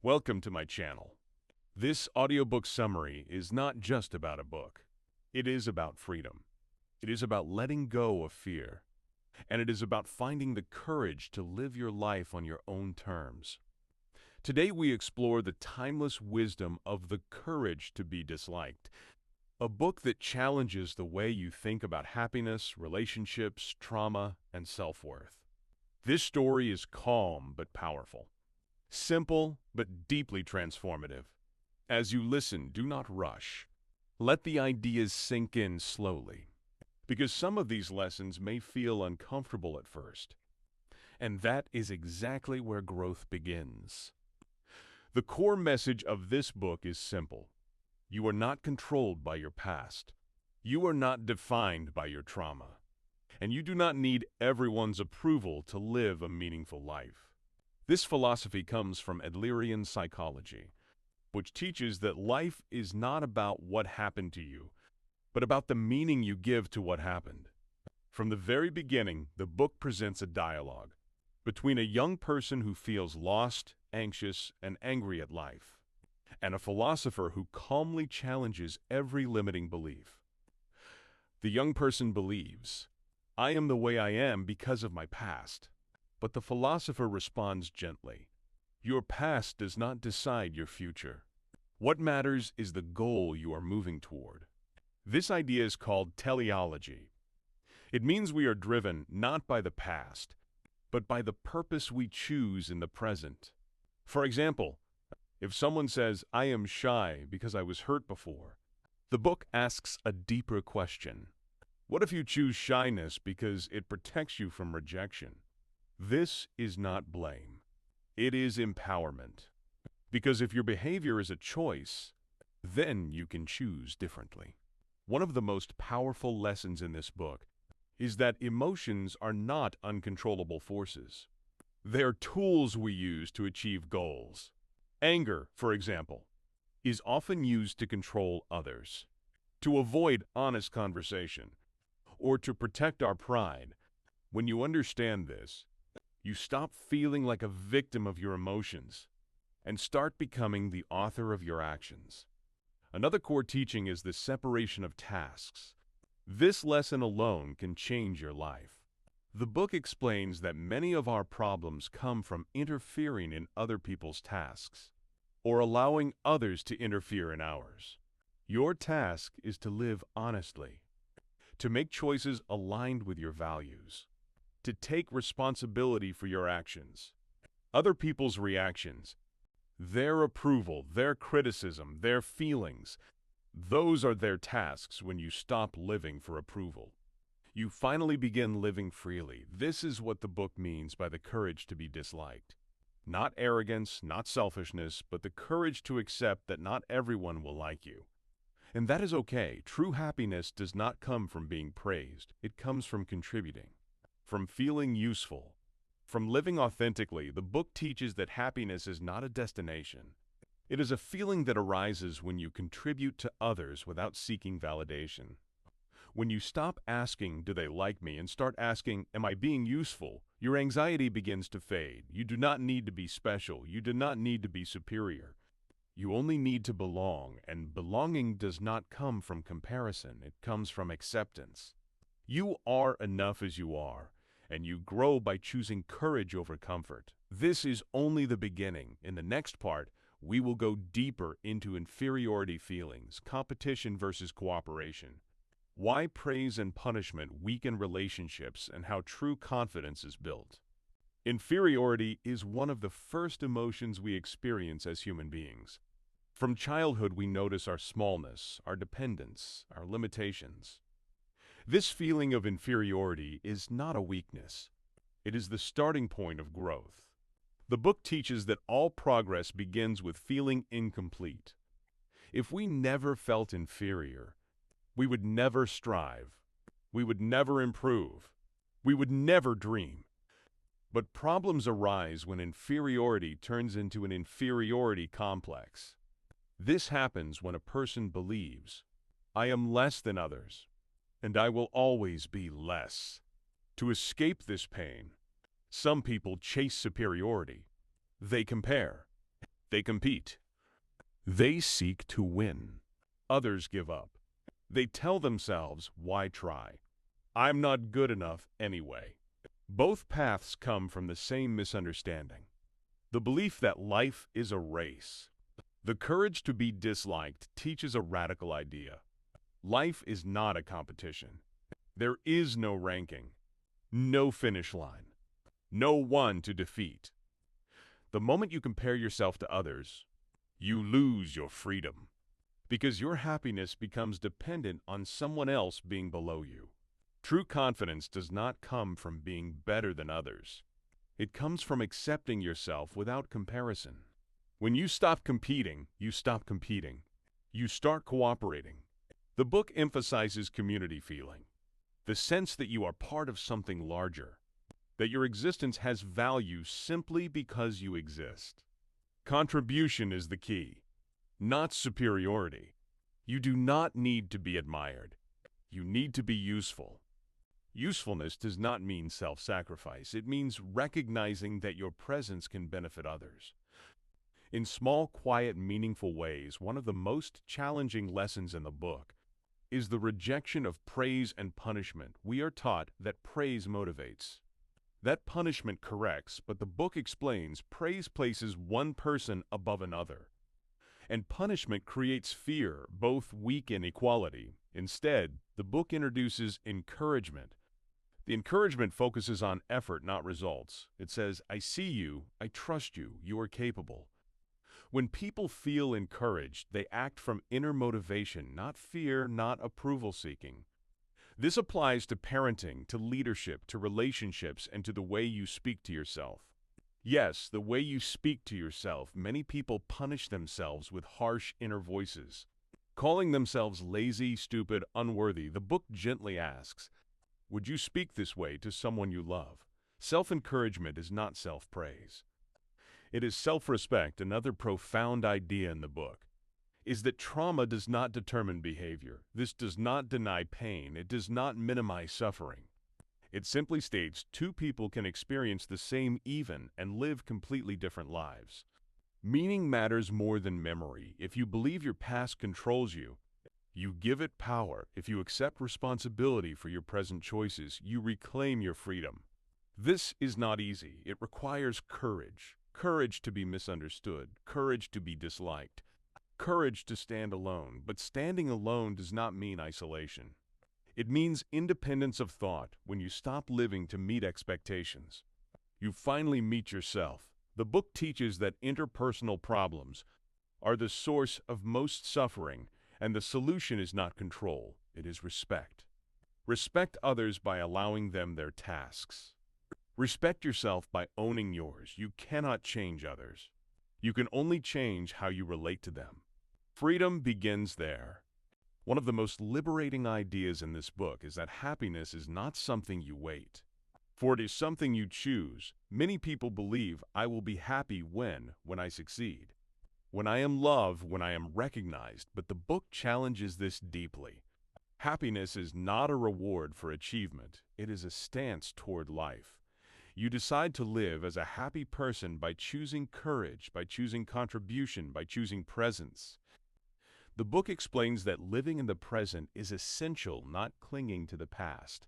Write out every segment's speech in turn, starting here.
Welcome to my channel. This audiobook summary is not just about a book. It is about freedom. It is about letting go of fear. And it is about finding the courage to live your life on your own terms. Today we explore the timeless wisdom of the courage to be disliked. A book that challenges the way you think about happiness, relationships, trauma, and self-worth. This story is calm but powerful. Simple but deeply transformative. As you listen, do not rush. Let the ideas sink in slowly, because some of these lessons may feel uncomfortable at first. And that is exactly where growth begins. The core message of this book is simple. You are not controlled by your past. You are not defined by your trauma. And you do not need everyone's approval to live a meaningful life. This philosophy comes from Adlerian psychology, which teaches that life is not about what happened to you, but about the meaning you give to what happened. From the very beginning, the book presents a dialogue between a young person who feels lost, anxious, and angry at life, and a philosopher who calmly challenges every limiting belief. The young person believes, "I am the way I am because of my past." But the philosopher responds gently, "Your past does not decide your future. What matters is the goal you are moving toward." This idea is called teleology. It means we are driven not by the past, but by the purpose we choose in the present. For example, if someone says, "I am shy because I was hurt before," the book asks a deeper question. What if you choose shyness because it protects you from rejection? This is not blame. It is empowerment. Because if your behavior is a choice, then you can choose differently. One of the most powerful lessons in this book is that emotions are not uncontrollable forces. They are tools we use to achieve goals. Anger, for example, is often used to control others, to avoid honest conversation, or to protect our pride. When you understand this, you stop feeling like a victim of your emotions and start becoming the author of your actions. Another core teaching is the separation of tasks. This lesson alone can change your life. The book explains that many of our problems come from interfering in other people's tasks or allowing others to interfere in ours. Your task is to live honestly, to make choices aligned with your values, to take responsibility for your actions. Other people's reactions, their approval, their criticism, their feelings, those are their tasks when you stop living for approval. You finally begin living freely. This is what the book means by the courage to be disliked. Not arrogance, not selfishness, but the courage to accept that not everyone will like you. And that is okay. True happiness does not come from being praised. It comes from contributing, from feeling useful, from living authentically. The book teaches that happiness is not a destination. It is a feeling that arises when you contribute to others without seeking validation. When you stop asking, "Do they like me?" and start asking, "Am I being useful?" your anxiety begins to fade. You do not need to be special. You do not need to be superior. You only need to belong, and belonging does not come from comparison. It comes from acceptance. You are enough as you are, and you grow by choosing courage over comfort. This is only the beginning. In the next part, we will go deeper into inferiority feelings, competition versus cooperation, why praise and punishment weaken relationships, and how true confidence is built. Inferiority is one of the first emotions we experience as human beings. From childhood, we notice our smallness, our dependence, our limitations. This feeling of inferiority is not a weakness. It is the starting point of growth. The book teaches that all progress begins with feeling incomplete. If we never felt inferior, we would never strive. We would never improve. We would never dream. But problems arise when inferiority turns into an inferiority complex. This happens when a person believes, "I am less than others, and I will always be less." To escape this pain, some people chase superiority. They compare. They compete. They seek to win. Others give up. They tell themselves, why try? I'm not good enough anyway. Both paths come from the same misunderstanding. The belief that life is a race. The courage to be disliked teaches a radical idea. Life is not a competition. There is no ranking, no finish line, no one to defeat. The moment you compare yourself to others, you lose your freedom, because your happiness becomes dependent on someone else being below you. True confidence does not come from being better than others. It comes from accepting yourself without comparison. When you stop competing, you stop competing. You start cooperating. The book emphasizes community feeling, the sense that you are part of something larger, that your existence has value simply because you exist. Contribution is the key, not superiority. You do not need to be admired. You need to be useful. Usefulness does not mean self-sacrifice. It means recognizing that your presence can benefit others. In small, quiet, meaningful ways, one of the most challenging lessons in the book is the rejection of praise and punishment. We are taught that praise motivates, that punishment corrects, but the book explains praise places one person above another, and punishment creates fear, both weak in equality. Instead, the book introduces encouragement. The encouragement focuses on effort, not results. It says, I see you, I trust you, you are capable. When people feel encouraged, they act from inner motivation, not fear, not approval seeking. This applies to parenting, to leadership, to relationships, and to the way you speak to yourself. Yes, the way you speak to yourself. Many people punish themselves with harsh inner voices, calling themselves lazy, stupid, unworthy. The book gently asks, would you speak this way to someone you love? Self-encouragement is not self-praise. It is self-respect. Another profound idea in the book is that trauma does not determine behavior. This does not deny pain. It does not minimize suffering. It simply states two people can experience the same event and live completely different lives. Meaning matters more than memory. If you believe your past controls you, you give it power. If you accept responsibility for your present choices, you reclaim your freedom. This is not easy. It requires courage. Courage to be misunderstood. Courage to be disliked. Courage to stand alone. But standing alone does not mean isolation. It means independence of thought. When you stop living to meet expectations, you finally meet yourself. The book teaches that interpersonal problems are the source of most suffering, and the solution is not control, it is respect. Respect others by allowing them their tasks. Respect yourself by owning yours. You cannot change others. You can only change how you relate to them. Freedom begins there. One of the most liberating ideas in this book is that happiness is not something you wait, for it is something you choose. Many people believe I will be happy when I succeed, when I am loved, when I am recognized, but the book challenges this deeply. Happiness is not a reward for achievement. It is a stance toward life. You decide to live as a happy person by choosing courage, by choosing contribution, by choosing presence. The book explains that living in the present is essential, not clinging to the past,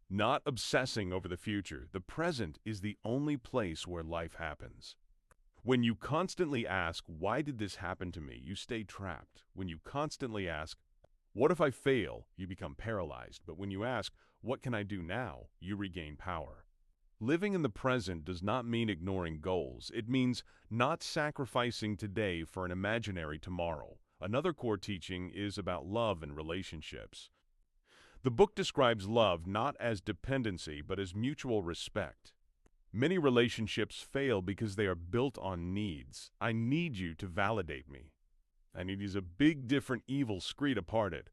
not obsessing over the future. The present is the only place where life happens. When you constantly ask, why did this happen to me, you stay trapped. When you constantly ask, what if I fail, you become paralyzed. But when you ask, what can I do now, you regain power. Living in the present does not mean ignoring goals. It means not sacrificing today for an imaginary tomorrow. Another core teaching is about love and relationships. The book describes love not as dependency, but as mutual respect. Many relationships fail because they are built on needs. I need you to validate me. I need is a big, different evil screed apart it.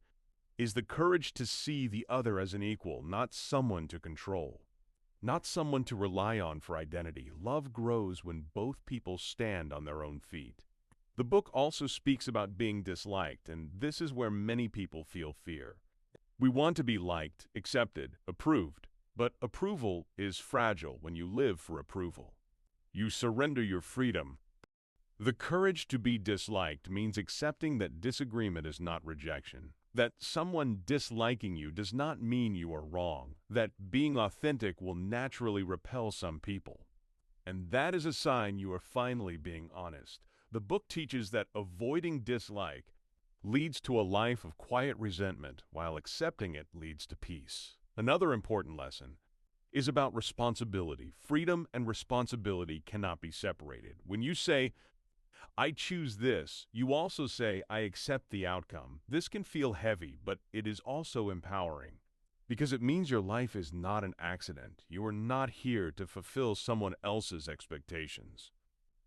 Is the courage to see the other as an equal, not someone to control, not someone to rely on for identity. Love grows when both people stand on their own feet. The book also speaks about being disliked, and this is where many people feel fear. We want to be liked, accepted, approved, but approval is fragile when you live for approval. You surrender your freedom The courage to be disliked means accepting that disagreement is not rejection, that someone disliking you does not mean you are wrong, that being authentic will naturally repel some people. And that is a sign you are finally being honest. The book teaches that avoiding dislike leads to a life of quiet resentment, while accepting it leads to peace. Another important lesson is about responsibility. Freedom and responsibility cannot be separated. When you say, I choose this, you also say, I accept the outcome. This can feel heavy, but it is also empowering, because it means your life is not an accident. You are not here to fulfill someone else's expectations.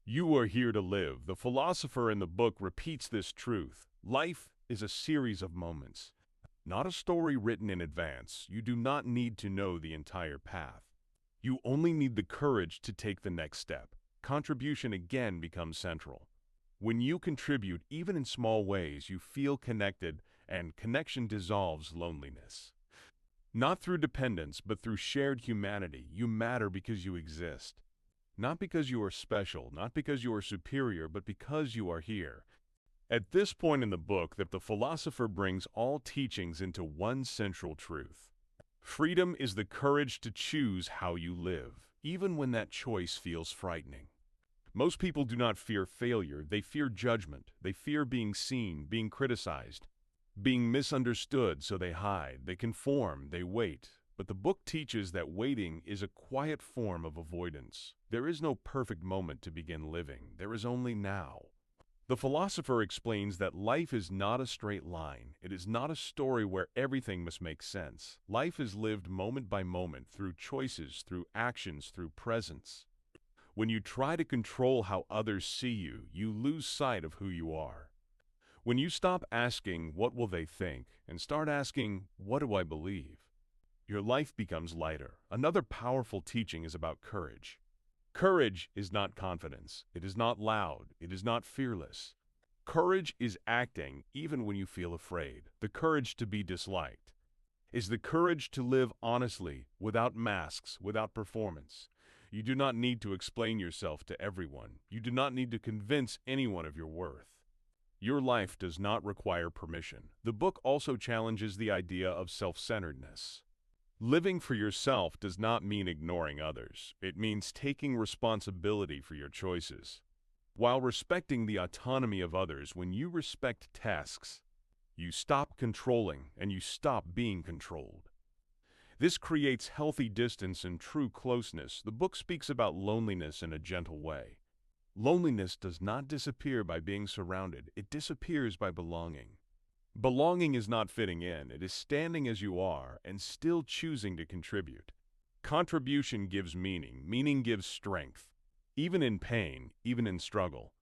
You are here to live. The philosopher in the book repeats this truth. Life is a series of moments, not a story written in advance. You do not need to know the entire path. You only need the courage to take the next step. Contribution again becomes central. When you contribute, even in small ways, you feel connected, and connection dissolves loneliness. Not through dependence, but through shared humanity. You matter because you exist. Not because you are special, not because you are superior, but because you are here. At this point in the book, the philosopher brings all teachings into one central truth. Freedom is the courage to choose how you live, even when that choice feels frightening. Most people do not fear failure. They fear judgment. They fear being seen, being criticized, being misunderstood, so they hide. They conform. They wait. But the book teaches that waiting is a quiet form of avoidance. There is no perfect moment to begin living. There is only now. The philosopher explains that life is not a straight line. It is not a story where everything must make sense. Life is lived moment by moment, through choices, through actions, through presence. When you try to control how others see you, you lose sight of who you are. When you stop asking, what will they think, and start asking, what do I believe, your life becomes lighter. Another powerful teaching is about courage. Courage is not confidence. It is not loud. It is not fearless. Courage is acting even when you feel afraid. The courage to be disliked is the courage to live honestly, without masks, without performance. You do not need to explain yourself to everyone. You do not need to convince anyone of your worth. Your life does not require permission. The book also challenges the idea of self-centeredness. Living for yourself does not mean ignoring others. It means taking responsibility for your choices, while respecting the autonomy of others. When you respect tasks, you stop controlling and you stop being controlled. This creates healthy distance and true closeness. The book speaks about loneliness in a gentle way. Loneliness does not disappear by being surrounded. It disappears by belonging. Belonging is not fitting in. It is standing as you are and still choosing to contribute. Contribution gives meaning. Meaning gives strength, even in pain, even in struggle.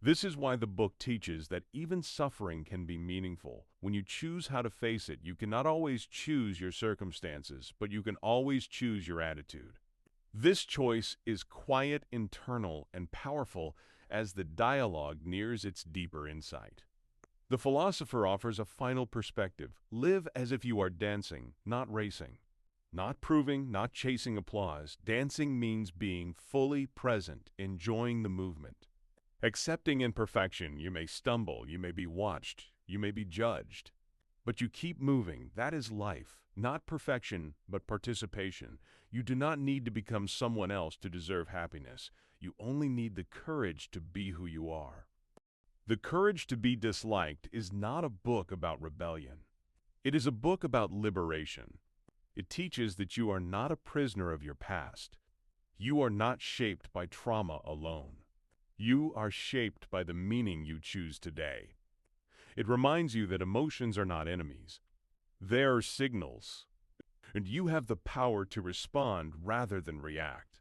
This is why the book teaches that even suffering can be meaningful. When you choose how to face it, you cannot always choose your circumstances, but you can always choose your attitude. This choice is quiet, internal, and powerful as the dialogue nears its deeper insight. The philosopher offers a final perspective. Live as if you are dancing, not racing. Not proving, not chasing applause. Dancing means being fully present, enjoying the movement. Accepting imperfection. You may stumble, you may be watched, you may be judged. But you keep moving. That is life. Not perfection, but participation. You do not need to become someone else to deserve happiness. You only need the courage to be who you are. The Courage to Be Disliked is not a book about rebellion. It is a book about liberation. It teaches that you are not a prisoner of your past. You are not shaped by trauma alone. You are shaped by the meaning you choose today. It reminds you that emotions are not enemies. They are signals, and you have the power to respond rather than react.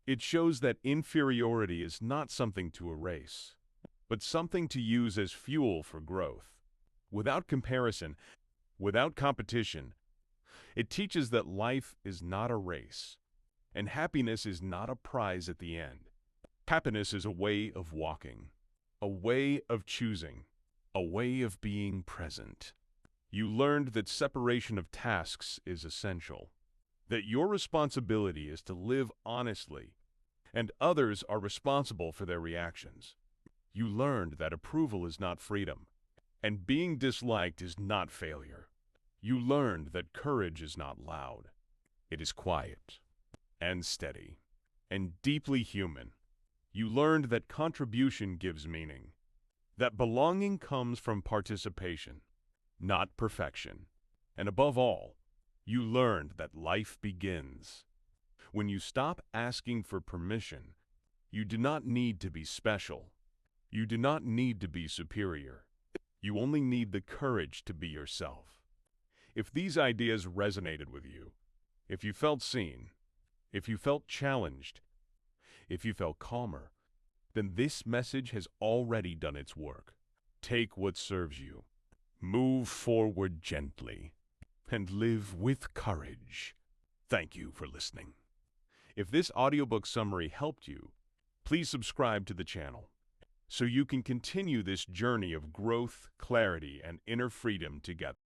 It shows that inferiority is not something to erase, but something to use as fuel for growth. Without comparison, without competition, it teaches that life is not a race, and happiness is not a prize at the end. Happiness is a way of walking, a way of choosing, a way of being present. You learned that separation of tasks is essential, that your responsibility is to live honestly, and others are responsible for their reactions. You learned that approval is not freedom, and being disliked is not failure. You learned that courage is not loud. It is quiet and steady and deeply human. You learned that contribution gives meaning, that belonging comes from participation, not perfection. And above all, you learned that life begins when you stop asking for permission. You do not need to be special. You do not need to be superior. You only need the courage to be yourself. If these ideas resonated with you, if you felt seen, if you felt challenged, if you felt calmer, then this message has already done its work. Take what serves you, move forward gently, and live with courage. Thank you for listening. If this audiobook summary helped you, please subscribe to the channel so you can continue this journey of growth, clarity, and inner freedom together.